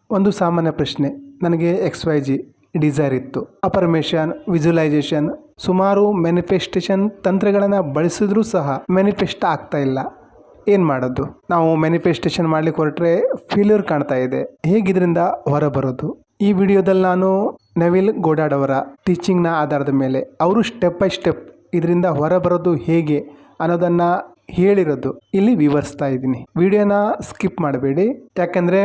ಒಂದು ಸಾಮಾನ್ಯ ಪ್ರಶ್ನೆ. ನನಗೆ XYZ ಡಿಸೈರ್ ಇತ್ತು. ಅಫರ್ಮೇಷನ್, ವಿಜುವಲೈಸೇಷನ್, ಸುಮಾರು ಮ್ಯಾನಿಫೆಸ್ಟೇಷನ್ ತಂತ್ರಗಳನ್ನು ಬಳಸಿದ್ರೂ ಸಹ ಮ್ಯಾನಿಫೆಸ್ಟ್ ಆಗ್ತಾ ಇಲ್ಲ. ಏನು ಮಾಡೋದು? ನಾವು ಮ್ಯಾನಿಫೆಸ್ಟೇಷನ್ ಮಾಡ್ಲಿಕ್ಕೆ ಹೊರಟ್ರೆ ಫೇಲ್ಯೂರ್ ಕಾಣ್ತಾ ಇದೆ. ಹೇಗಿದ್ರಿಂದ ಹೊರ ಬರೋದು? ಈ ವಿಡಿಯೋದಲ್ಲಿ ನಾನು ನವಿಲ್ ಗೋಡಾಡ್ ಅವರ ಟೀಚಿಂಗ್ನ ಆಧಾರದ ಮೇಲೆ ಅವರು ಸ್ಟೆಪ್ ಬೈ ಸ್ಟೆಪ್ ಇದರಿಂದ ಹೊರ ಬರೋದು ಹೇಗೆ ಅನ್ನೋದನ್ನ ಹೇಳಿರೋದು ಇಲ್ಲಿ ವಿವರಿಸ್ತಾ ಇದ್ದೀನಿ. ವಿಡಿಯೋನ ಸ್ಕಿಪ್ ಮಾಡಬೇಡಿ, ಯಾಕಂದರೆ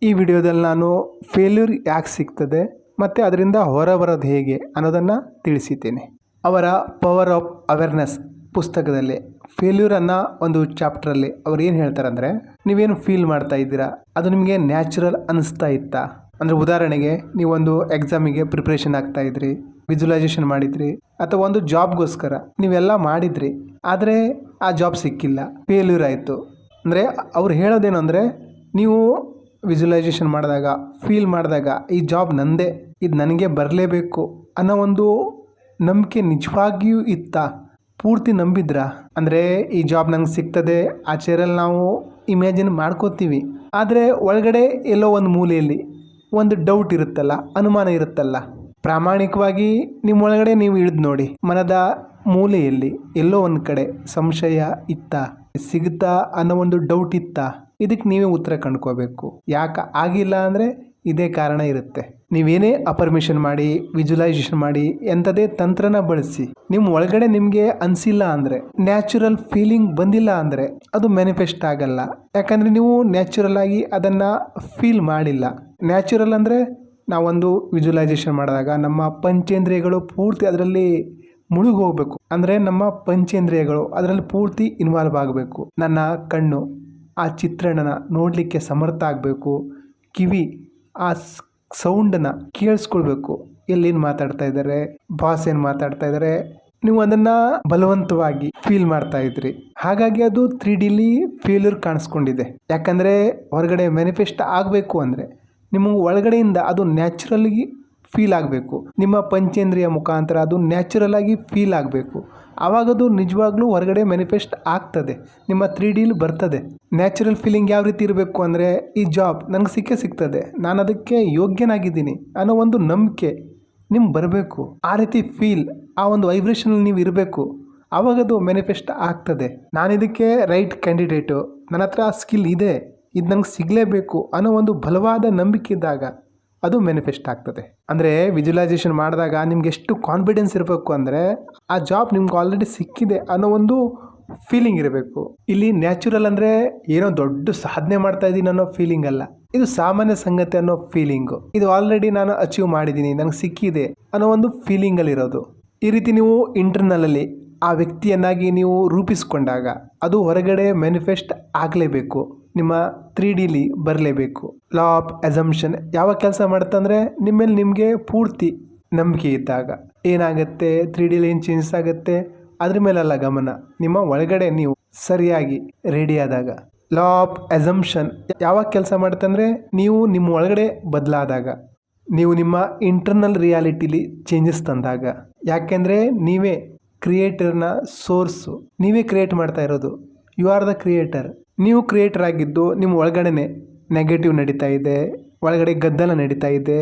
ಈ ವಿಡಿಯೋದಲ್ಲಿ ನಾನು ಫೇಲ್ಯೂರ್ ಯಾಕೆ ಸಿಗ್ತದೆ ಮತ್ತು ಅದರಿಂದ ಹೊರ ಬರೋದು ಹೇಗೆ ಅನ್ನೋದನ್ನು ತಿಳಿಸಿದ್ದೇನೆ. ಅವರ ಪವರ್ ಆಫ್ ಅವೇರ್ನೆಸ್ ಪುಸ್ತಕದಲ್ಲಿ ಫೇಲ್ಯೂರ್ ಅನ್ನೋ ಒಂದು ಚಾಪ್ಟ್ರಲ್ಲಿ ಅವ್ರು ಏನು ಹೇಳ್ತಾರೆ ಅಂದರೆ, ನೀವೇನು ಫೀಲ್ ಮಾಡ್ತಾ ಇದ್ದೀರಾ ಅದು ನಿಮಗೆ ನ್ಯಾಚುರಲ್ ಅನ್ನಿಸ್ತಾ ಇತ್ತಾ? ಅಂದರೆ ಉದಾಹರಣೆಗೆ ನೀವೊಂದು ಎಕ್ಸಾಮಿಗೆ ಪ್ರಿಪ್ರೇಷನ್ ಆಗ್ತಾ ಇದ್ರಿ, ವಿಜುವಲೈಸೇಷನ್ ಮಾಡಿದ್ರಿ, ಅಥವಾ ಒಂದು ಜಾಬ್ಗೋಸ್ಕರ ನೀವೆಲ್ಲ ಮಾಡಿದ್ರಿ, ಆದರೆ ಆ ಜಾಬ್ ಸಿಕ್ಕಿಲ್ಲ, ಫೇಲ್ಯೂರ್ ಆಯಿತು. ಅಂದರೆ ಅವ್ರು ಹೇಳೋದೇನು ಅಂದರೆ, ನೀವು ವಿಜುವಲೈಸೇಷನ್ ಮಾಡಿದಾಗ, ಫೀಲ್ ಮಾಡಿದಾಗ ಈ ಜಾಬ್ ನಂದೇ, ಇದು ನನಗೆ ಬರಲೇಬೇಕು ಅನ್ನೋ ಒಂದು ನಂಬಿಕೆ ನಿಜವಾಗಿಯೂ ಇತ್ತಾ? ಪೂರ್ತಿ ನಂಬಿದ್ರಾ? ಅಂದರೆ ಈ ಜಾಬ್ ನಂಗೆ ಸಿಗ್ತದೆ, ಆ ಚೇರಲ್ಲಿ ನಾವು ಇಮ್ಯಾಜಿನ್ ಮಾಡ್ಕೋತೀವಿ, ಆದರೆ ಒಳಗಡೆ ಎಲ್ಲೋ ಒಂದು ಮೂಲೆಯಲ್ಲಿ ಒಂದು ಡೌಟ್ ಇರುತ್ತಲ್ಲ, ಅನುಮಾನ ಇರುತ್ತಲ್ಲ. ಪ್ರಾಮಾಣಿಕವಾಗಿ ನಿಮ್ಮ ಒಳಗಡೆ ನೀವು ಇಳಿದು ನೋಡಿ, ಮನದ ಮೂಲೆಯಲ್ಲಿ ಎಲ್ಲೋ ಒಂದು ಕಡೆ ಸಂಶಯ ಇತ್ತಾ, ಸಿಗುತ್ತಾ ಅನ್ನೋ ಒಂದು ಡೌಟ್ ಇತ್ತಾ? ಇದಕ್ಕೆ ನೀವೇ ಉತ್ತರ ಕಂಡ್ಕೋಬೇಕು. ಯಾಕೆ ಆಗಿಲ್ಲ ಅಂದರೆ ಇದೇ ಕಾರಣ ಇರುತ್ತೆ. ನೀವೇನೇ ಅಫರ್ಮೇಷನ್ ಮಾಡಿ, ವಿಜುವಲೈಸೇಷನ್ ಮಾಡಿ, ಎಂಥದೇ ತಂತ್ರನ ಬಳಸಿ, ನಿಮ್ಮ ಒಳಗಡೆ ನಿಮಗೆ ಅನಿಸಿಲ್ಲ ಅಂದರೆ, ನ್ಯಾಚುರಲ್ ಫೀಲಿಂಗ್ ಬಂದಿಲ್ಲ ಅಂದರೆ ಅದು ಮ್ಯಾನಿಫೆಸ್ಟ್ ಆಗಲ್ಲ. ಯಾಕಂದರೆ ನೀವು ನ್ಯಾಚುರಲ್ ಆಗಿ ಅದನ್ನು ಫೀಲ್ ಮಾಡಿಲ್ಲ. ನ್ಯಾಚುರಲ್ ಅಂದರೆ ನಾವೊಂದು ವಿಜುವಲೈಸೇಷನ್ ಮಾಡಿದಾಗ ನಮ್ಮ ಪಂಚೇಂದ್ರಿಯಗಳು ಪೂರ್ತಿ ಅದರಲ್ಲಿ ಮುಳುಗಿ ಹೋಗಬೇಕು. ಅಂದರೆ ನಮ್ಮ ಪಂಚೇಂದ್ರಿಯಗಳು ಅದರಲ್ಲಿ ಪೂರ್ತಿ ಇನ್ವಾಲ್ವ್ ಆಗಬೇಕು. ನನ್ನ ಕಣ್ಣು ಆ ಚಿತ್ರಣನ ನೋಡಲಿಕ್ಕೆ ಸಮರ್ಥ ಆಗಬೇಕು, ಕಿವಿ ಆ ಸೌಂಡನ್ನು ಕೇಳಿಸ್ಕೊಳ್ಬೇಕು, ಎಲ್ಲಿಏನು ಮಾತಾಡ್ತಾ ಇದ್ದಾರೆ, ಬಾಸ್ ಏನು ಮಾತಾಡ್ತಾ ಇದ್ದಾರೆ, ನೀವು ಅದನ್ನು ಬಲವಂತವಾಗಿ ಫೀಲ್ ಮಾಡ್ತಾ ಇದ್ರಿ. ಹಾಗಾಗಿ ಅದು 3Dಲಿ ಫೇಲ್ಯೂರ್ ಕಾಣಿಸ್ಕೊಂಡಿದೆ. ಯಾಕಂದರೆ ಹೊರಗಡೆ ಮ್ಯಾನಿಫೆಸ್ಟ್ ಆಗಬೇಕು ಅಂದರೆ ನಿಮಗೆ ಒಳಗಡೆಯಿಂದ ಅದು ನ್ಯಾಚುರಲ್ಗಿ ಫೀಲ್ ಆಗಬೇಕು. ನಿಮ್ಮ ಪಂಚೇಂದ್ರಿಯ ಮುಖಾಂತರ ಅದು ನ್ಯಾಚುರಲ್ ಆಗಿ ಫೀಲ್ ಆಗಬೇಕು. ಆವಾಗದು ನಿಜವಾಗ್ಲೂ ಹೊರಗಡೆ ಮ್ಯಾನಿಫೆಸ್ಟ್ ಆಗ್ತದೆ, ನಿಮ್ಮ 3Dಲಿ ಬರ್ತದೆ. ನ್ಯಾಚುರಲ್ ಫೀಲಿಂಗ್ ಯಾವ ರೀತಿ ಇರಬೇಕು ಅಂದರೆ, ಈ ಜಾಬ್ ನನಗೆ ಸಿಗ್ತದೆ, ನಾನು ಅದಕ್ಕೆ ಯೋಗ್ಯನಾಗಿದ್ದೀನಿ ಅನ್ನೋ ಒಂದು ನಂಬಿಕೆ ನಿಮ್ಗೆ ಬರಬೇಕು. ಆ ರೀತಿ ಫೀಲ್, ಆ ಒಂದು ವೈಬ್ರೇಷನಲ್ಲಿ ನೀವು ಇರಬೇಕು. ಆವಾಗದು ಮ್ಯಾನಿಫೆಸ್ಟ್ ಆಗ್ತದೆ. ನಾನು ಇದಕ್ಕೆ ರೈಟ್ ಕ್ಯಾಂಡಿಡೇಟು, ನನ್ನ ಹತ್ರ ಸ್ಕಿಲ್ ಇದೆ, ಇದು ನಂಗೆ ಸಿಗಲೇಬೇಕು ಅನ್ನೋ ಒಂದು ಬಲವಾದ ನಂಬಿಕೆ ಇದ್ದಾಗ ಅದು ಮ್ಯಾನಿಫೆಸ್ಟ್ ಆಗ್ತದೆ. ಅಂದರೆ ವಿಜುವಲೈಸೇಷನ್ ಮಾಡಿದಾಗ ನಿಮ್ಗೆ ಎಷ್ಟು ಕಾನ್ಫಿಡೆನ್ಸ್ ಇರಬೇಕು ಅಂದರೆ, ಆ ಜಾಬ್ ನಿಮ್ಗೆ ಆಲ್ರೆಡಿ ಸಿಕ್ಕಿದೆ ಅನ್ನೋ ಒಂದು ಫೀಲಿಂಗ್ ಇರಬೇಕು. ಇಲ್ಲಿ ನ್ಯಾಚುರಲ್ ಅಂದರೆ ಏನೋ ದೊಡ್ಡ ಸಾಧನೆ ಮಾಡ್ತಾ ಇದ್ದೀನಿ ಅನ್ನೋ ಫೀಲಿಂಗ್ ಅಲ್ಲ, ಇದು ಸಾಮಾನ್ಯ ಸಂಗತಿ ಅನ್ನೋ ಫೀಲಿಂಗು. ಇದು ಆಲ್ರೆಡಿ ನಾನು ಅಚೀವ್ ಮಾಡಿದ್ದೀನಿ, ನನಗೆ ಸಿಕ್ಕಿದೆ ಅನ್ನೋ ಒಂದು ಫೀಲಿಂಗಲ್ಲಿರೋದು. ಈ ರೀತಿ ನೀವು ಇಂಟರ್ನಲಲ್ಲಿ ಆ ವ್ಯಕ್ತಿಯನ್ನಾಗಿ ನೀವು ರೂಪಿಸ್ಕೊಂಡಾಗ ಅದು ಹೊರಗಡೆ ಮ್ಯಾನಿಫೆಸ್ಟ್ ಆಗಲೇಬೇಕು, ನಿಮ್ಮ 3Dಲಿ ಬರಲೇಬೇಕು. ಲಾ ಆಫ್ ಅಸಂಪ್ಷನ್ ಯಾವ ಕೆಲಸ ಮಾಡುತ್ತಂದರೆ, ನಿಮ್ಮೇಲೆ ನಿಮಗೆ ಪೂರ್ತಿ ನಂಬಿಕೆ ಇದ್ದಾಗ ಏನಾಗುತ್ತೆ, 3Dಲಿ ಏನು ಚೇಂಜಸ್ ಆಗುತ್ತೆ ಅದ್ರ ಮೇಲೆಲ್ಲ ಗಮನ, ನಿಮ್ಮ ಒಳಗಡೆ ನೀವು ಸರಿಯಾಗಿ ರೆಡಿ ಆದಾಗ. ಲಾ ಆಫ್ ಅಸಂಪ್ಷನ್ ಯಾವಾಗ ಕೆಲಸ ಮಾಡುತ್ತಂದರೆ, ನೀವು ನಿಮ್ಮ ಒಳಗಡೆ ಬದಲಾದಾಗ, ನೀವು ನಿಮ್ಮ ಇಂಟರ್ನಲ್ ರಿಯಾಲಿಟಿಲಿ ಚೇಂಜಸ್ ತಂದಾಗ. ಯಾಕೆಂದರೆ ನೀವೇ ಕ್ರಿಯೇಟರ್ನ ಸೋರ್ಸು, ನೀವೇ ಕ್ರಿಯೇಟ್ ಮಾಡ್ತಾ ಇರೋದು. You are the creator. ನೀವು ಕ್ರಿಯೇಟರ್ ಆಗಿದ್ದು ನಿಮ್ಮ ಒಳಗಡೆ ನೆಗೆಟಿವ್ ನಡೀತಾ ಇದೆ, ಒಳಗಡೆ ಗದ್ದಲ ನಡೀತಾ ಇದೆ,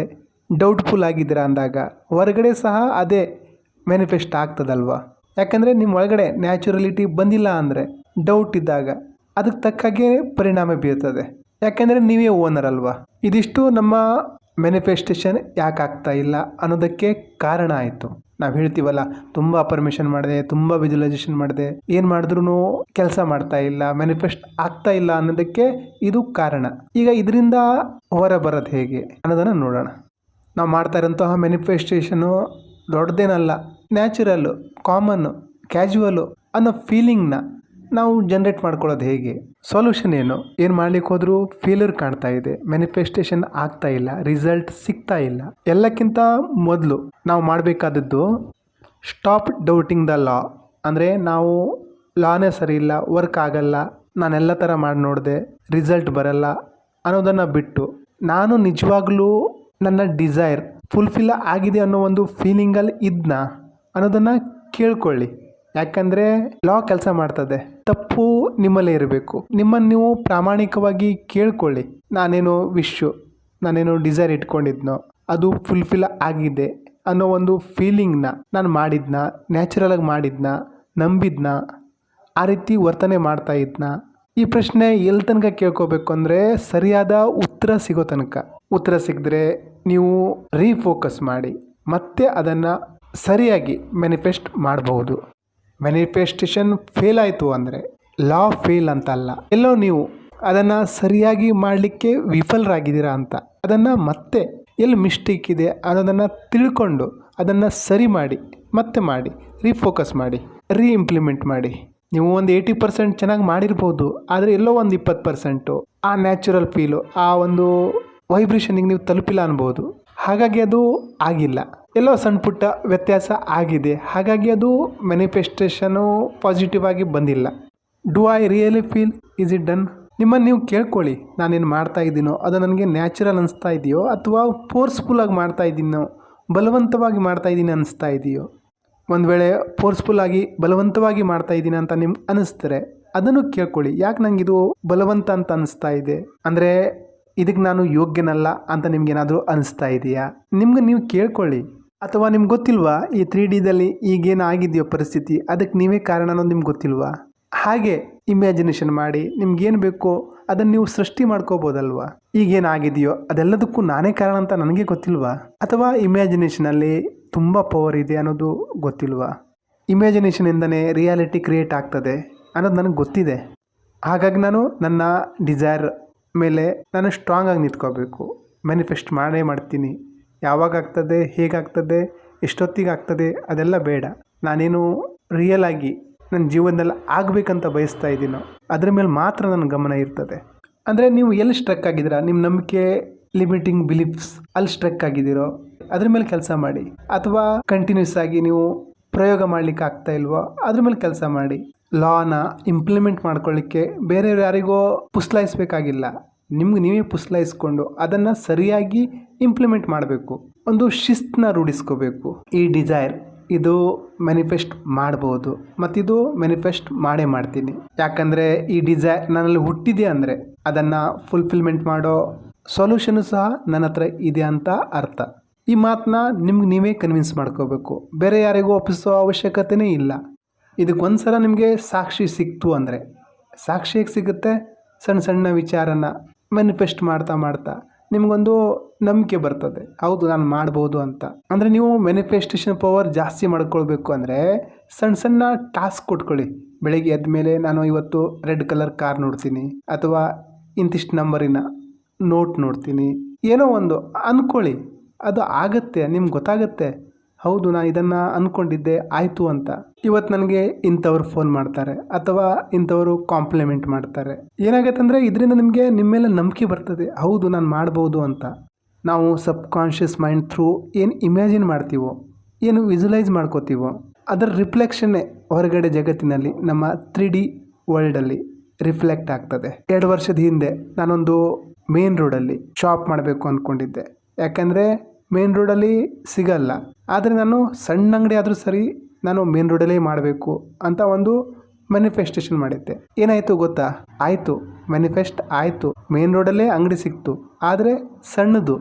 ಡೌಟ್ಫುಲ್ ಆಗಿದ್ದೀರಾ ಅಂದಾಗ ಹೊರಗಡೆ ಸಹ ಅದೇ ಮ್ಯಾನಿಫೆಸ್ಟ್ ಆಗ್ತದಲ್ವಾ. ಯಾಕಂದರೆ ನಿಮ್ಮ ಒಳಗಡೆ ನ್ಯಾಚುರಲಿಟಿ ಬಂದಿಲ್ಲ ಅಂದರೆ, ಡೌಟ್ ಇದ್ದಾಗ ಅದಕ್ಕೆ ತಕ್ಕಾಗೆ ಪರಿಣಾಮ ಬೀರ್ತದೆ. ಯಾಕೆಂದರೆ ನೀವೇ ಓನರ್ ಅಲ್ವಾ. ಇದಿಷ್ಟು ನಮ್ಮ ಮ್ಯಾನಿಫೆಸ್ಟೇಷನ್ ಯಾಕೆ ಆಗ್ತಾ ಇಲ್ಲ ಅನ್ನೋದಕ್ಕೆ ಕಾರಣ ಆಯಿತು. ನಾವು ಹೇಳ್ತೀವಲ್ಲ, ತುಂಬ ಅಫರ್ಮೇಷನ್ ಮಾಡಿದೆ, ತುಂಬ ವಿಜುವಲೈಸೇಷನ್ ಮಾಡಿದೆ, ಏನು ಮಾಡಿದ್ರೂ ಕೆಲಸ ಮಾಡ್ತಾ ಇಲ್ಲ, ಮ್ಯಾನಿಫೆಸ್ಟ್ ಆಗ್ತಾ ಇಲ್ಲ ಅನ್ನೋದಕ್ಕೆ ಇದು ಕಾರಣ. ಈಗ ಇದರಿಂದ ಹೊರ ಬರೋದು ಹೇಗೆ ಅನ್ನೋದನ್ನು ನೋಡೋಣ. ನಾವು ಮಾಡ್ತಾ ಇರೋಂತಹ ಮ್ಯಾನಿಫೆಸ್ಟೇಷನು ದೊಡ್ಡದೇನಲ್ಲ, ನ್ಯಾಚುರಲ್ಲು, ಕಾಮನ್ನು, ಕ್ಯಾಜುವಲು ಅನ್ನೋ ಫೀಲಿಂಗ್ನ ನಾವು ಜನ್ರೇಟ್ ಮಾಡ್ಕೊಳ್ಳೋದು ಹೇಗೆ? ಸೊಲ್ಯೂಷನ್ ಏನು ಮಾಡ್ಲಿಕ್ಕೆ ಹೋದರೂ ಫೇಲ್ಯೂರ್ ಕಾಣ್ತಾ ಇದೆ, ಮ್ಯಾನಿಫೆಸ್ಟೇಷನ್ ಆಗ್ತಾ ಇಲ್ಲ, ರಿಸಲ್ಟ್ ಸಿಗ್ತಾ ಇಲ್ಲ. ಎಲ್ಲಕ್ಕಿಂತ ಮೊದಲು ನಾವು ಮಾಡಬೇಕಾದದ್ದು ಸ್ಟಾಪ್ ಡೌಟಿಂಗ್ ದ ಲಾ. ಅಂದರೆ ನಾವು ಲಾನೇ ಸರಿ ಇಲ್ಲ, ವರ್ಕ್ ಆಗಲ್ಲ, ನಾನೆಲ್ಲ ಥರ ಮಾಡಿ ನೋಡಿದೆ, ರಿಸಲ್ಟ್ ಬರಲ್ಲ ಅನ್ನೋದನ್ನು ಬಿಟ್ಟು, ನಾನು ನಿಜವಾಗ್ಲೂ ನನ್ನ ಡಿಸೈರ್ ಫುಲ್ಫಿಲ್ ಆಗಿದೆ ಅನ್ನೋ ಒಂದು ಫೀಲಿಂಗಲ್ಲಿ ಇದ್ನಾ ಅನ್ನೋದನ್ನು ಕೇಳ್ಕೊಳ್ಳಿ. ಯಾಕಂದರೆ ಲಾ ಕೆಲಸ ಮಾಡ್ತದೆ. ತಪ್ಪು ನಿಮ್ಮಲ್ಲೇ ಇರಬೇಕು. ನಿಮ್ಮನ್ನು ನೀವು ಪ್ರಾಮಾಣಿಕವಾಗಿ ಕೇಳ್ಕೊಳ್ಳಿ. ನಾನೇನು ವಿಶ್ವ ನಾನೇನು ಡಿಸೈರ್ ಇಟ್ಕೊಂಡಿದ್ನೋ ಅದು ಫುಲ್ಫಿಲ್ ಆಗಿದೆ ಅನ್ನೋ ಒಂದು ಫೀಲಿಂಗ್ನ ನಾನು ಮಾಡಿದ್ನ, ನ್ಯಾಚುರಲಾಗಿ ಮಾಡಿದ್ನ, ನಂಬಿದ್ನ, ಆ ರೀತಿ ವರ್ತನೆ ಮಾಡ್ತಾ ಇದ್ನ? ಈ ಪ್ರಶ್ನೆ ಎಲ್ಲಿ ತನಕ ಕೇಳ್ಕೋಬೇಕು ಅಂದರೆ ಸರಿಯಾದ ಉತ್ತರ ಸಿಗೋ ತನಕ. ಉತ್ತರ ಸಿಕ್ಕಿದ್ರೆ ನೀವು ರೀಫೋಕಸ್ ಮಾಡಿ ಮತ್ತೆ ಅದನ್ನು ಸರಿಯಾಗಿ ಮ್ಯಾನಿಫೆಸ್ಟ್ ಮಾಡಬಹುದು. ಮ್ಯಾನಿಫೆಸ್ಟೇಷನ್ ಫೇಲ್ ಆಯಿತು ಅಂದರೆ ಲಾ ಫೇಲ್ ಅಂತ ಅಲ್ಲ, ಎಲ್ಲೋ ನೀವು ಅದನ್ನು ಸರಿಯಾಗಿ ಮಾಡಲಿಕ್ಕೆ ವಿಫಲರಾಗಿದ್ದೀರಾ ಅಂತ. ಅದನ್ನು ಮತ್ತೆ ಎಲ್ಲಿ ಮಿಸ್ಟೇಕ್ ಇದೆ ಅನ್ನೋದನ್ನು ತಿಳ್ಕೊಂಡು ಅದನ್ನು ಸರಿ ಮಾಡಿ ಮತ್ತೆ ಮಾಡಿ, ರೀಫೋಕಸ್ ಮಾಡಿ, ಇಂಪ್ಲಿಮೆಂಟ್ ಮಾಡಿ. ನೀವು ಒಂದು 80% ಚೆನ್ನಾಗಿ ಮಾಡಿರ್ಬೋದು, ಆದರೆ ಎಲ್ಲೋ ಒಂದು 20% ಆ ನ್ಯಾಚುರಲ್ ಫೀಲು, ಆ ಒಂದು ವೈಬ್ರೇಷನಿಗೆ ನೀವು ತಲುಪಿಲ್ಲ ಅನ್ಬೋದು. ಹಾಗಾಗಿ ಅದು ಆಗಿಲ್ಲ, ಎಲ್ಲೋ ಸಣ್ಣ ಪುಟ್ಟ ವ್ಯತ್ಯಾಸ ಆಗಿದೆ. ಹಾಗಾಗಿ ಅದು ಮ್ಯಾನಿಫೆಸ್ಟೇಷನು ಪಾಸಿಟಿವ್ ಆಗಿ ಬಂದಿಲ್ಲ. Do I really feel is it done? ನಿಮ್ಮನ್ನು ನೀವು ಕೇಳ್ಕೊಳ್ಳಿ, ನಾನೇನು ಮಾಡ್ತಾ ಇದ್ದೀನೋ ಅದು ನನಗೆ ನ್ಯಾಚುರಲ್ ಅನಿಸ್ತಾ ಇದೆಯೋ ಅಥವಾ ಫೋರ್ಸ್ಫುಲ್ಲಾಗಿ ಮಾಡ್ತಾ ಇದ್ದೀನೋ, ಬಲವಂತವಾಗಿ ಮಾಡ್ತಾ ಇದ್ದೀನಿ ಅನಿಸ್ತಾ ಇದೆಯೋ? ಒಂದು ವೇಳೆ ಫೋರ್ಸ್ಫುಲ್ಲಾಗಿ ಬಲವಂತವಾಗಿ ಮಾಡ್ತಾ ಇದ್ದೀನಿ ಅಂತ ನಿಮ್ಗೆ ಅನಿಸ್ತಾರೆ, ಅದನ್ನು ಕೇಳ್ಕೊಳ್ಳಿ. ಯಾಕೆ ನಂಗೆ ಇದು ಬಲವಂತ ಅಂತ ಅನಿಸ್ತಾ ಇದೆ, ಅಂದರೆ ಇದಕ್ಕೆ ನಾನು ಯೋಗ್ಯನಲ್ಲ ಅಂತ ನಿಮ್ಗೇನಾದರೂ ಅನಿಸ್ತಾ ಇದೆಯಾ? ನಿಮ್ಗೆ ನೀವು ಕೇಳ್ಕೊಳ್ಳಿ. ಅಥವಾ ನಿಮ್ಗೆ ಗೊತ್ತಿಲ್ವಾ ಈ 3Dದಲ್ಲಿ ಈಗೇನು ಆಗಿದೆಯೋ ಪರಿಸ್ಥಿತಿ, ಅದಕ್ಕೆ ನೀವೇ ಕಾರಣ ಅನ್ನೋದು ನಿಮ್ಗೆ ಗೊತ್ತಿಲ್ವಾ? ಹಾಗೆ ಇಮ್ಯಾಜಿನೇಷನ್ ಮಾಡಿ ನಿಮ್ಗೇನು ಬೇಕೋ ಅದನ್ನು ನೀವು ಸೃಷ್ಟಿ ಮಾಡ್ಕೋಬೋದಲ್ವಾ? ಈಗೇನಾಗಿದೆಯೋ ಅದೆಲ್ಲದಕ್ಕೂ ನಾನೇ ಕಾರಣ ಅಂತ ನನಗೆ ಗೊತ್ತಿಲ್ವಾ? ಅಥವಾ ಇಮ್ಯಾಜಿನೇಷನಲ್ಲಿ ತುಂಬ ಪವರ್ ಇದೆ ಅನ್ನೋದು ಗೊತ್ತಿಲ್ವಾ? ಇಮ್ಯಾಜಿನೇಷನಿಂದನೇ ರಿಯಾಲಿಟಿ ಕ್ರಿಯೇಟ್ ಆಗ್ತದೆ ಅನ್ನೋದು ನನಗೆ ಗೊತ್ತಿದೆ. ಹಾಗಾಗಿ ನಾನು ನನ್ನ ಡಿಸೈರ್ ಮೇಲೆ ನಾನು ಸ್ಟ್ರಾಂಗ್ ಆಗಿ ನಿಂತ್ಕೋಬೇಕು. ಮ್ಯಾನಿಫೆಸ್ಟ್ ಮಾಡೇ ಮಾಡ್ತೀನಿ. ಯಾವಾಗ ಆಗ್ತದೆ, ಹೇಗಾಗ್ತದೆ, ಎಷ್ಟೊತ್ತಿಗೆ ಆಗ್ತದೆ ಅದೆಲ್ಲ ಬೇಡ. ನಾನೇನು ರಿಯಲ್ ಆಗಿ ನನ್ನ ಜೀವನದಲ್ಲಿ ಆಗಬೇಕಂತ ಬಯಸ್ತಾ ಇದ್ದೀನೋ ಅದ್ರ ಮೇಲೆ ಮಾತ್ರ ನನ್ನ ಗಮನ ಇರ್ತದೆ. ಅಂದರೆ ನೀವು ಎಲ್ಲಿ ಸ್ಟ್ರಕ್ ಆಗಿದ್ದೀರಾ, ನಿಮ್ಮ ನಂಬಿಕೆ, ಲಿಮಿಟಿಂಗ್ ಬಿಲೀಫ್ಸ್ ಅಲ್ಲಿ ಸ್ಟ್ರಕ್ ಆಗಿದ್ದೀರೋ ಅದ್ರ ಮೇಲೆ ಕೆಲಸ ಮಾಡಿ. ಅಥವಾ ಕಂಟಿನ್ಯೂಸ್ ಆಗಿ ನೀವು ಪ್ರಯೋಗ ಮಾಡಲಿಕ್ಕೆ ಆಗ್ತಾ ಇಲ್ವೋ ಅದ್ರ ಮೇಲೆ ಕೆಲಸ ಮಾಡಿ. ಲಾನ ಇಂಪ್ಲಿಮೆಂಟ್ ಮಾಡ್ಕೊಳ್ಳಿಕ್ಕೆ ಬೇರೆ ಯಾರಿಗೋ ಪುಸ್ಲಾಯಿಸ್ಬೇಕಾಗಿಲ್ಲ, ನಿಮ್ಗೆ ನೀವೇ ಪುಸ್ಲಾಯಿಸ್ಕೊಂಡು ಅದನ್ನು ಸರಿಯಾಗಿ ಇಂಪ್ಲಿಮೆಂಟ್ ಮಾಡಬೇಕು. ಒಂದು ಶಿಸ್ತನ್ನ ರೂಢಿಸ್ಕೋಬೇಕು. ಈ ಡಿಸೈರ್ ಇದು ಮ್ಯಾನಿಫೆಸ್ಟ್ ಮಾಡ್ಬೋದು, ಮತ್ತಿದು ಮ್ಯಾನಿಫೆಸ್ಟ್ ಮಾಡೇ ಮಾಡ್ತೀನಿ. ಯಾಕಂದರೆ ಈ ಡಿಸೈರ್ ನನ್ನಲ್ಲಿ ಹುಟ್ಟಿದೆ ಅಂದರೆ ಅದನ್ನು ಫುಲ್ಫಿಲ್ಮೆಂಟ್ ಮಾಡೋ ಸೊಲ್ಯೂಷನು ಸಹ ನನ್ನ ಹತ್ರ ಇದೆ ಅಂತ ಅರ್ಥ. ಈ ಮಾತನ್ನ ನಿಮ್ಗೆ ನೀವೇ ಕನ್ವಿನ್ಸ್ ಮಾಡ್ಕೋಬೇಕು. ಬೇರೆ ಯಾರಿಗೂ ಒಪ್ಪಿಸೋ ಅವಶ್ಯಕತೆಯೇ ಇಲ್ಲ. ಇದಕ್ಕೊಂದು ಸಲ ನಿಮಗೆ ಸಾಕ್ಷಿ ಸಿಕ್ತು ಅಂದರೆ, ಸಾಕ್ಷಿ ಹೇಗೆ ಸಿಗುತ್ತೆ? ಸಣ್ಣ ಸಣ್ಣ ವಿಚಾರನ ಮ್ಯಾನಿಫೆಸ್ಟ್ ಮಾಡ್ತಾ ಮಾಡ್ತಾ ನಿಮಗೊಂದು ನಂಬಿಕೆ ಬರ್ತದೆ, ಹೌದು ನಾನು ಮಾಡ್ಬೋದು ಅಂತ. ಅಂದರೆ ನೀವು ಮ್ಯಾನಿಫೆಸ್ಟೇಷನ್ ಪವರ್ ಜಾಸ್ತಿ ಮಾಡ್ಕೊಳ್ಬೇಕು ಅಂದರೆ ಸಣ್ಣ ಸಣ್ಣ ಟಾಸ್ಕ್ ಕೊಟ್ಕೊಳ್ಳಿ. ಬೆಳಗ್ಗೆ ಎದ್ದ ಮೇಲೆ ನಾನು ಇವತ್ತು ರೆಡ್ ಕಲರ್ ಕಾರ್ ನೋಡ್ತೀನಿ, ಅಥವಾ ಇಂತಿಷ್ಟು ನಂಬರಿನ ನೋಟ್ ನೋಡ್ತೀನಿ, ಏನೋ ಒಂದು ಅಂದ್ಕೊಳ್ಳಿ. ಅದು ಆಗುತ್ತೆ, ನಿಮ್ಗೆ ಗೊತ್ತಾಗುತ್ತೆ, ಹೌದು ನಾನು ಇದನ್ನು ಅಂದ್ಕೊಂಡಿದ್ದೆ ಆಯಿತು ಅಂತ. ಇವತ್ತು ನನಗೆ ಇಂಥವ್ರು ಫೋನ್ ಮಾಡ್ತಾರೆ ಅಥವಾ ಇಂಥವರು ಕಾಂಪ್ಲಿಮೆಂಟ್ ಮಾಡ್ತಾರೆ. ಏನಾಗುತ್ತೆ ಅಂದರೆ ಇದರಿಂದ ನಿಮಗೆ ನಿಮ್ಮ ಮೇಲೆ ನಂಬಿಕೆ ಬರ್ತದೆ, ಹೌದು ನಾನು ಮಾಡ್ಬೋದು ಅಂತ. ನಾವು ಸಬ್ಕಾನ್ಷಿಯಸ್ ಮೈಂಡ್ ಥ್ರೂ ಏನು ಇಮ್ಯಾಜಿನ್ ಮಾಡ್ತೀವೋ, ಏನು ವಿಜುವಲೈಸ್ ಮಾಡ್ಕೋತೀವೋ ಅದರ ರಿಫ್ಲೆಕ್ಷನ್ನೇ ಹೊರಗಡೆ ಜಗತ್ತಿನಲ್ಲಿ ನಮ್ಮ 3D ವರ್ಲ್ಡಲ್ಲಿ ರಿಫ್ಲೆಕ್ಟ್ ಆಗ್ತದೆ. 2 ವರ್ಷದ ಹಿಂದೆ ನಾನೊಂದು ಮೇನ್ ರೋಡಲ್ಲಿ ಶಾಪ್ ಮಾಡಬೇಕು ಅಂದ್ಕೊಂಡಿದ್ದೆ. ಯಾಕಂದರೆ ಮೇನ್ ರೋಡಲ್ಲಿ ಸಿಗಲ್ಲ, ಆದರೆ ನಾನು ಸಣ್ಣ ಅಂಗಡಿ ಆದರೂ ಸರಿ ನಾನು ಮೇನ್ ರೋಡಲ್ಲೇ ಮಾಡಬೇಕು ಅಂತ ಒಂದು ಮ್ಯಾನಿಫೆಸ್ಟೇಷನ್ ಮಾಡಿದ್ದೆ. ಏನಾಯಿತು ಗೊತ್ತಾ? ಆಯಿತು, ಮ್ಯಾನಿಫೆಸ್ಟ್ ಆಯಿತು. ಮೇನ್ ರೋಡಲ್ಲೇ ಅಂಗಡಿ ಸಿಕ್ತು, ಆದರೆ ಸಣ್ಣದು.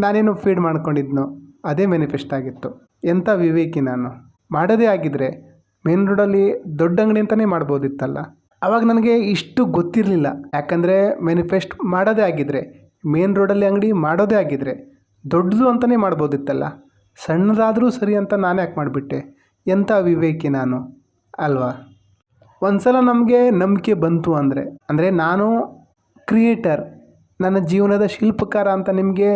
ನಾನೇನು ಫೀಡ್ ಮಾಡ್ಕೊಂಡಿದ್ನೋ ಅದೇ ಮ್ಯಾನಿಫೆಸ್ಟ್ ಆಗಿತ್ತು. ಎಂಥ ವಿವೇಕಿ ನಾನು! ಮಾಡೋದೇ ಆಗಿದ್ದರೆ ಮೇನ್ ರೋಡಲ್ಲಿ ದೊಡ್ಡ ಅಂಗಡಿ ಅಂತಲೇ ಮಾಡ್ಬೋದಿತ್ತಲ್ಲ. ಆವಾಗ ನನಗೆ ಇಷ್ಟು ಗೊತ್ತಿರಲಿಲ್ಲ. ಯಾಕಂದರೆ ಮ್ಯಾನಿಫೆಸ್ಟ್ ಮಾಡೋದೇ ಆಗಿದ್ದರೆ, ಮೇನ್ ರೋಡಲ್ಲಿ ಅಂಗಡಿ ಮಾಡೋದೇ ಆಗಿದ್ದರೆ ದೊಡ್ಡದು ಅಂತಲೇ ಮಾಡ್ಬೋದಿತ್ತಲ್ಲ. ಸಣ್ಣದಾದರೂ ಸರಿ ಅಂತ ನಾನು ಯಾಕೆ ಮಾಡಿಬಿಟ್ಟೆ? ಎಂಥ ವಿವೇಕಿ ನಾನು ಅಲ್ವಾ? ಒಂದು ಸಲ ನಮಗೆ ನಂಬಿಕೆ ಬಂತು ಅಂದರೆ ನಾನು ಕ್ರಿಯೇಟರ್, ನನ್ನ ಜೀವನದ ಶಿಲ್ಪಕಾರ ಅಂತ ನಿಮಗೆ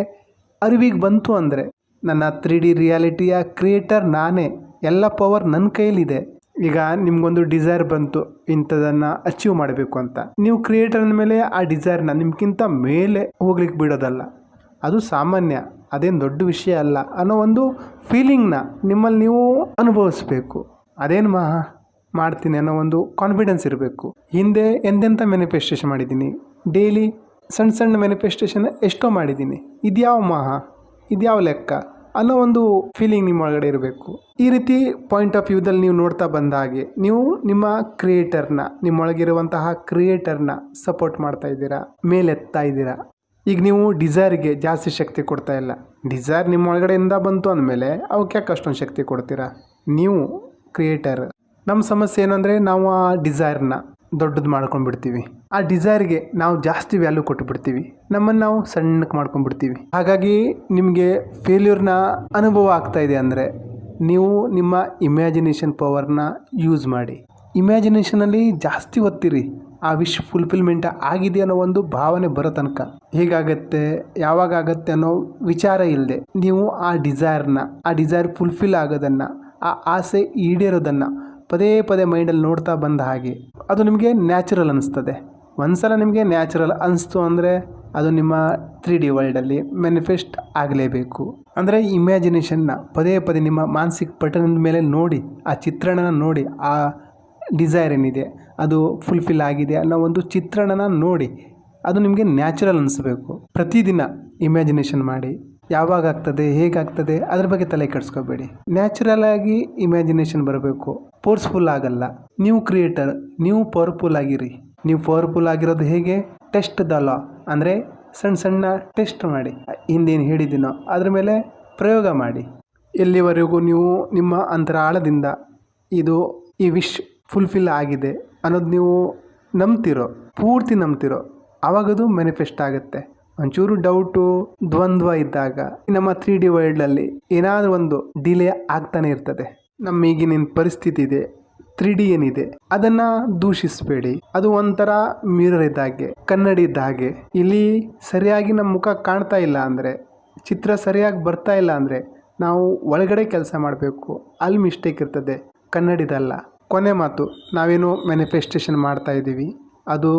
ಅರಿವಿಗೆ ಬಂತು ಅಂದರೆ, ನನ್ನ 3D ರಿಯಾಲಿಟಿಯ ಕ್ರಿಯೇಟರ್ ನಾನೇ, ಎಲ್ಲ ಪವರ್ ನನ್ನ ಕೈಲಿದೆ. ಈಗ ನಿಮಗೊಂದು ಡಿಸೈರ್ ಬಂತು ಇಂಥದನ್ನು ಅಚೀವ್ ಮಾಡಬೇಕು ಅಂತ, ನೀವು ಕ್ರಿಯೇಟರ್ನ ಮೇಲೆ ಆ ಡಿಸೈರ್ನ ನಿಮ್ಗಿಂತ ಮೇಲೆ ಹೋಗ್ಲಿಕ್ಕೆ ಬಿಡೋದಲ್ಲ. ಅದು ಸಾಮಾನ್ಯ, ಅದೇನು ದೊಡ್ಡ ವಿಷಯ ಅಲ್ಲ ಅನ್ನೋ ಒಂದು ಫೀಲಿಂಗ್ನ ನಿಮ್ಮಲ್ಲಿ ನೀವು ಅನುಭವಿಸ್ಬೇಕು. ಅದೇನು ಮಾಡ್ತೀನಿ ಅನ್ನೋ ಒಂದು ಕಾನ್ಫಿಡೆನ್ಸ್ ಇರಬೇಕು. ಹಿಂದೆ ಎಂತೆಂಥ ಮ್ಯಾನಿಫೆಸ್ಟೇಷನ್ ಮಾಡಿದ್ದೀನಿ, ಡೈಲಿ ಸಣ್ಣ ಸಣ್ಣ ಮ್ಯಾನಿಫೆಸ್ಟೇಷನ್ ಎಷ್ಟೋ ಮಾಡಿದ್ದೀನಿ. ಇದ್ಯಾವ ಲೆಕ್ಕ ಅನ್ನೋ ಒಂದು ಫೀಲಿಂಗ್ ನಿಮ್ಮ ಒಳಗಡೆ ಇರಬೇಕು. ಈ ರೀತಿ ಪಾಯಿಂಟ್ ಆಫ್ ವ್ಯೂದಲ್ಲಿ ನೀವು ನೋಡ್ತಾ ಬಂದ ಹಾಗೆ ನೀವು ನಿಮ್ಮ ಕ್ರಿಯೇಟರ್ನ, ನಿಮ್ಮೊಳಗಿರುವಂತಹ ಕ್ರಿಯೇಟರ್ನ ಸಪೋರ್ಟ್ ಮಾಡ್ತಾ ಇದ್ದೀರಾ, ಮೇಲೆತ್ತಾ ಇದ್ದೀರಾ. ಈಗ ನೀವು ಡಿಸೈರ್ಗೆ ಜಾಸ್ತಿ ಶಕ್ತಿ ಕೊಡ್ತಾ ಇಲ್ಲ. ಡಿಸೈರ್ ನಿಮ್ಮ ಒಳಗಡೆಯಿಂದ ಬಂತು ಅಂದಮೇಲೆ ಅವಕ್ಕೆ ಯಾಕೆ ಅಷ್ಟೊಂದು ಶಕ್ತಿ ಕೊಡ್ತೀರಾ? ನೀವು ಕ್ರಿಯೇಟರ್. ನಮ್ಮ ಸಮಸ್ಯೆ ಏನಂದರೆ ನಾವು ಆ ಡಿಸೈರ್ನ ದೊಡ್ಡದು ಮಾಡ್ಕೊಂಡ್ಬಿಡ್ತೀವಿ. ಆ ಡಿಸೈರ್ಗೆ ನಾವು ಜಾಸ್ತಿ ವ್ಯಾಲ್ಯೂ ಕೊಟ್ಟುಬಿಡ್ತೀವಿ. ನಮ್ಮನ್ನು ನಾವು ಸಣ್ಣಕ್ಕೆ ಮಾಡ್ಕೊಂಡ್ಬಿಡ್ತೀವಿ. ಹಾಗಾಗಿ ನಿಮಗೆ ಫೇಲ್ಯೂರ್ನ ಅನುಭವ ಆಗ್ತಾ ಇದೆ ಅಂದರೆ ನೀವು ನಿಮ್ಮ ಇಮ್ಯಾಜಿನೇಷನ್ ಪವರ್ನ ಯೂಸ್ ಮಾಡಿ. ಇಮ್ಯಾಜಿನೇಷನಲ್ಲಿ ಜಾಸ್ತಿ ಒತ್ತಿರಿ. ಆ ವಿಶ್ ಫುಲ್ಫಿಲ್ಮೆಂಟ್ ಆಗಿದೆ ಅನ್ನೋ ಒಂದು ಭಾವನೆ ಬರೋ ತನಕ. ಹೇಗಾಗತ್ತೆ, ಯಾವಾಗ ಆಗತ್ತೆ ಅನ್ನೋ ವಿಚಾರ ಇಲ್ಲದೆ ನೀವು ಆ ಡಿಸೈರ್ ಫುಲ್ಫಿಲ್ ಆಗೋದನ್ನು, ಆ ಆಸೆ ಈಡೇರೋದನ್ನು ಪದೇ ಪದೇ ಮೈಂಡಲ್ಲಿ ನೋಡ್ತಾ ಬಂದ ಹಾಗೆ ಅದು ನಿಮಗೆ ನ್ಯಾಚುರಲ್ ಅನ್ನಿಸ್ತದೆ. ಒಂದ್ಸಲ ನಿಮಗೆ ನ್ಯಾಚುರಲ್ ಅನಿಸ್ತು ಅಂದರೆ ಅದು ನಿಮ್ಮ 3D ವರ್ಲ್ಡಲ್ಲಿ ಮ್ಯಾನಿಫೆಸ್ಟ್ ಆಗಲೇಬೇಕು. ಅಂದರೆ ಇಮ್ಯಾಜಿನೇಷನ್ನ ಪದೇ ಪದೇ ನಿಮ್ಮ ಮಾನಸಿಕ ಪಟಲದ ಮೇಲೆ ನೋಡಿ, ಆ ಚಿತ್ರಣನ ನೋಡಿ, ಆ ಡಿಸೈರ್ ಏನಿದೆ ಅದು ಫುಲ್ಫಿಲ್ ಆಗಿದೆ ಅನ್ನೋ ಒಂದು ಚಿತ್ರಣನ ನೋಡಿ ಅದು ನಿಮಗೆ ನ್ಯಾಚುರಲ್ ಅನಿಸ್ಬೇಕು. ಪ್ರತಿದಿನ ಇಮ್ಯಾಜಿನೇಷನ್ ಮಾಡಿ. ಯಾವಾಗ ಆಗ್ತದೆ, ಹೇಗಾಗ್ತದೆ ಅದ್ರ ಬಗ್ಗೆ ತಲೆ ಕೆಡಿಸ್ಕೋಬೇಡಿ. ನ್ಯಾಚುರಲ್ ಆಗಿ ಇಮ್ಯಾಜಿನೇಷನ್ ಬರಬೇಕು, ಫೋರ್ಸ್ಫುಲ್ ಆಗಲ್ಲ. ನೀವು ಕ್ರಿಯೇಟರ್, ನೀವು ಪವರ್ಫುಲ್ ಆಗಿರಿ. ನೀವು ಪವರ್ಫುಲ್ ಆಗಿರೋದು ಹೇಗೆ? ಟೆಸ್ಟ್ ದ ಲಾ, ಅಂದರೆ ಸಣ್ಣ ಸಣ್ಣ ಟೆಸ್ಟ್ ಮಾಡಿ. ಹಿಂದೇನು ಹೇಳಿದ್ದೀನೋ ಅದ್ರ ಮೇಲೆ ಪ್ರಯೋಗ ಮಾಡಿ. ಎಲ್ಲಿವರೆಗೂ ನೀವು ನಿಮ್ಮ ಅಂತರಾಳದಿಂದ ಈ ವಿಶ್ ಫುಲ್ಫಿಲ್ ಆಗಿದೆ ಅನ್ನೋದು ನೀವು ಪೂರ್ತಿ ನಂಬ್ತಿರೋ ಆವಾಗದು ಮ್ಯಾನಿಫೆಸ್ಟ್ ಆಗುತ್ತೆ. ಒಂಚೂರು ಡೌಟು, ದ್ವಂದ್ವ ಇದ್ದಾಗ ನಮ್ಮ 3D ವರ್ಲ್ಡಲ್ಲಿ ಏನಾದರೂ ಒಂದು ಡಿಲೇ ಆಗ್ತಾನೆ ಇರ್ತದೆ. ನಮ್ಮ ಈಗಿನ ಪರಿಸ್ಥಿತಿ ಇದೆ, 3D ಏನಿದೆ ಅದನ್ನು ದೂಷಿಸಬೇಡಿ. ಅದು ಒಂಥರ ಮಿರರ್ ಇದ್ದಾಗೆ, ಕನ್ನಡಿ ಇದ್ದಾಗೆ. ಇಲ್ಲಿ ಸರಿಯಾಗಿ ನಮ್ಮ ಮುಖ ಕಾಣ್ತಾ ಇಲ್ಲ ಅಂದರೆ, ಚಿತ್ರ ಸರಿಯಾಗಿ ಬರ್ತಾ ಇಲ್ಲ ಅಂದರೆ ನಾವು ಒಳಗಡೆ ಕೆಲಸ ಮಾಡಬೇಕು. ಅಲ್ಲಿ ಮಿಸ್ಟೇಕ್ ಇರ್ತದೆ, ಕನ್ನಡಿದಲ್ಲ. ಕೊನೆ ಮಾತು, ನಾವೇನು ಮ್ಯಾನಿಫೆಸ್ಟೇಷನ್ ಮಾಡ್ತಾ ಇದ್ದೀವಿ ಅದು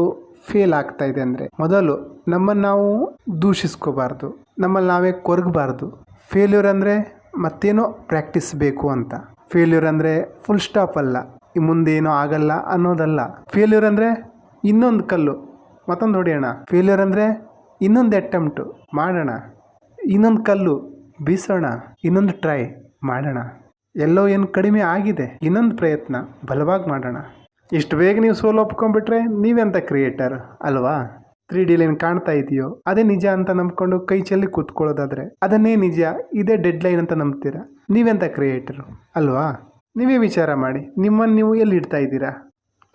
ಫೇಲ್ ಆಗ್ತಾ ಇದೆ ಅಂದರೆ ಮೊದಲು ನಮ್ಮನ್ನು ನಾವು ದೂಷಿಸ್ಕೋಬಾರ್ದು, ನಮ್ಮಲ್ಲಿ ನಾವೇ ಕೊರಗಬಾರ್ದು. ಫೇಲ್ಯೂರ್ ಅಂದರೆ ಮತ್ತೇನೋ ಪ್ರಾಕ್ಟೀಸ್ ಬೇಕು ಅಂತ. ಫೇಲ್ಯೂರ್ ಅಂದರೆ ಫುಲ್ ಸ್ಟಾಪ್ ಅಲ್ಲ, ಈ ಮುಂದೆ ಏನೋ ಆಗಲ್ಲ ಅನ್ನೋದಲ್ಲ. ಫೇಲ್ಯೂರ್ ಅಂದರೆ ಇನ್ನೊಂದು ಕಲ್ಲು ಮತ್ತೊಂದು ಹೊಡೆಯೋಣ. ಫೇಲ್ಯೂರ್ ಅಂದರೆ ಇನ್ನೊಂದು ಅಟೆಂಪ್ಟು ಮಾಡೋಣ, ಇನ್ನೊಂದು ಕಲ್ಲು ಬೀಸೋಣ, ಇನ್ನೊಂದು ಟ್ರೈ ಮಾಡೋಣ. ಎಲ್ಲೋ ಏನು ಕಡಿಮೆ ಆಗಿದೆ, ಇನ್ನೊಂದು ಪ್ರಯತ್ನ ಬಲವಾಗಿ ಮಾಡೋಣ. ಇಷ್ಟು ಬೇಗ ನೀವು ಸೋಲು ಒಪ್ಕೊಂಡ್ಬಿಟ್ರೆ ನೀವೆಂತ ಕ್ರಿಯೇಟರ್ ಅಲ್ವಾ? 3Dಲಿ ಏನು ಕಾಣ್ತಾ ಇದೆಯೋ ಅದೇ ನಿಜ ಅಂತ ನಂಬ್ಕೊಂಡು ಕೈ ಚೆಲ್ಲಿ ಕೂತ್ಕೊಳ್ಳೋದಾದರೆ ಅದನ್ನೇ ನಿಜ, ಇದೇ ಡೆಡ್ಲೈನ್ ಅಂತ ನಂಬ್ತೀರಾ. ನೀವೆಂತ ಕ್ರಿಯೇಟರು ಅಲ್ವಾ? ನೀವೇ ವಿಚಾರ ಮಾಡಿ, ನಿಮ್ಮನ್ನು ನೀವು ಎಲ್ಲಿ ಇಡ್ತಾ ಇದ್ದೀರಾ?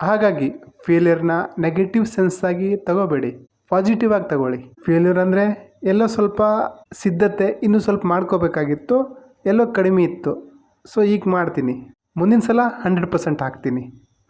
ಹಾಗಾಗಿ ಫೇಲ್ಯೂರ್ನ ನೆಗೆಟಿವ್ ಸೆನ್ಸ್ ಆಗಿ ತಗೋಬೇಡಿ, ಪಾಸಿಟಿವ್ ಆಗಿ ತಗೊಳ್ಳಿ. ಫೇಲ್ಯೂರ್ ಅಂದರೆ ಎಲ್ಲೋ ಸ್ವಲ್ಪ ಸಿದ್ಧತೆ ಇನ್ನೂ ಸ್ವಲ್ಪ ಮಾಡ್ಕೋಬೇಕಾಗಿತ್ತು, ಎಲ್ಲೋ ಕಡಿಮೆ ಇತ್ತು, ಸೊ ಈಗ ಮಾಡ್ತೀನಿ, ಮುಂದಿನ ಸಲ 100% ಹಾಕ್ತೀನಿ.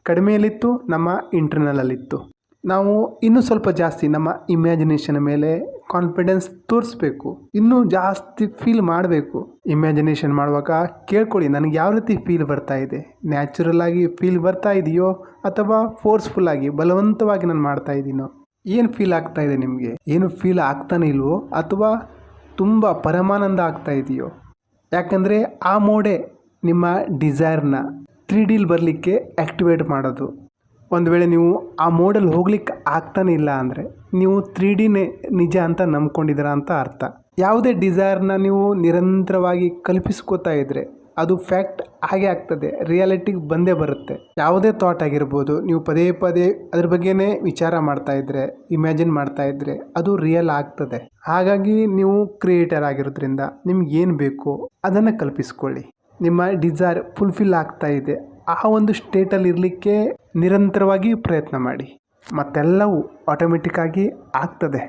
ಕಡಿಮೆಯಲ್ಲಿತ್ತು, ನಮ್ಮ ಇಂಟರ್ನಲಲ್ಲಿತ್ತು. ನಾವು ಇನ್ನೂ ಸ್ವಲ್ಪ ಜಾಸ್ತಿ ನಮ್ಮ ಇಮ್ಯಾಜಿನೇಷನ್ ಮೇಲೆ ಕಾನ್ಫಿಡೆನ್ಸ್ ತೋರಿಸ್ಬೇಕು, ಇನ್ನೂ ಜಾಸ್ತಿ ಫೀಲ್ ಮಾಡಬೇಕು. ಇಮ್ಯಾಜಿನೇಷನ್ ಮಾಡುವಾಗ ಕೇಳ್ಕೊಳ್ಳಿ, ನನಗೆ ಯಾವ ರೀತಿ ಫೀಲ್ ಬರ್ತಾ ಇದೆ. ನ್ಯಾಚುರಲ್ ಆಗಿ ಫೀಲ್ ಬರ್ತಾ ಇದೆಯೋ ಅಥವಾ ಫೋರ್ಸ್ಫುಲ್ ಆಗಿ ಬಲವಂತವಾಗಿ ನಾನು ಮಾಡ್ತಾ ಇದ್ದೀನೋ? ಏನು ಫೀಲ್ ಆಗ್ತಾ ಇದೆ ನಿಮಗೆ? ಏನು ಫೀಲ್ ಆಗ್ತಾನೆ ಇಲ್ವೋ ಅಥವಾ ತುಂಬ ಪರಮಾನಂದ ಆಗ್ತಾ ಇದೆಯೋ? ಯಾಕಂದರೆ ಆ ಮೋಡೇ ನಿಮ್ಮ ಡಿಸೈರ್ನ 3Dಲಿ ಬರಲಿಕ್ಕೆ ಆ್ಯಕ್ಟಿವೇಟ್ ಮಾಡೋದು. ಒಂದು ವೇಳೆ ನೀವು ಆ ಮೋಡಲ್ಲಿ ಹೋಗ್ಲಿಕ್ಕೆ ಆಗ್ತಾನೆ ಇಲ್ಲ ಅಂದರೆ ನೀವು 3Dನೇ ನಿಜ ಅಂತ ನಂಬ್ಕೊಂಡಿದ್ದೀರಾ ಅಂತ ಅರ್ಥ. ಯಾವುದೇ ಡಿಸೈರ್ನ ನೀವು ನಿರಂತರವಾಗಿ ಕಲ್ಪಿಸ್ಕೋತಾ ಇದ್ದರೆ ಅದು ಫ್ಯಾಕ್ಟ್ ಹಾಗೆ ಆಗ್ತದೆ, ರಿಯಾಲಿಟಿಗೆ ಬಂದೇ ಬರುತ್ತೆ. ಯಾವುದೇ ಥಾಟ್ ಆಗಿರ್ಬೋದು, ನೀವು ಪದೇ ಪದೇ ಅದ್ರ ಬಗ್ಗೆನೇ ವಿಚಾರ ಮಾಡ್ತಾ ಇದ್ದರೆ, ಇಮ್ಯಾಜಿನ್ ಮಾಡ್ತಾ ಇದ್ದರೆ ಅದು ರಿಯಲ್ ಆಗ್ತದೆ. ಹಾಗಾಗಿ ನೀವು ಕ್ರಿಯೇಟರ್ ಆಗಿರೋದ್ರಿಂದ ನಿಮ್ಗೆ ಏನು ಬೇಕೋ ಅದನ್ನು ಕಲ್ಪಿಸ್ಕೊಳ್ಳಿ. ನಿಮ್ಮ ಡಿಸೈರ್ ಫುಲ್ಫಿಲ್ ಆಗ್ತಾ ಇದೆ, ಆ ಒಂದು ಸ್ಟೇಟಲ್ಲಿ ಇರಲಿಕ್ಕೆ ನಿರಂತರವಾಗಿ ಪ್ರಯತ್ನ ಮಾಡಿ, ಮತ್ತೆಲ್ಲವೂ ಆಟೋಮೆಟಿಕ್ಕಾಗಿ ಆಗ್ತದೆ.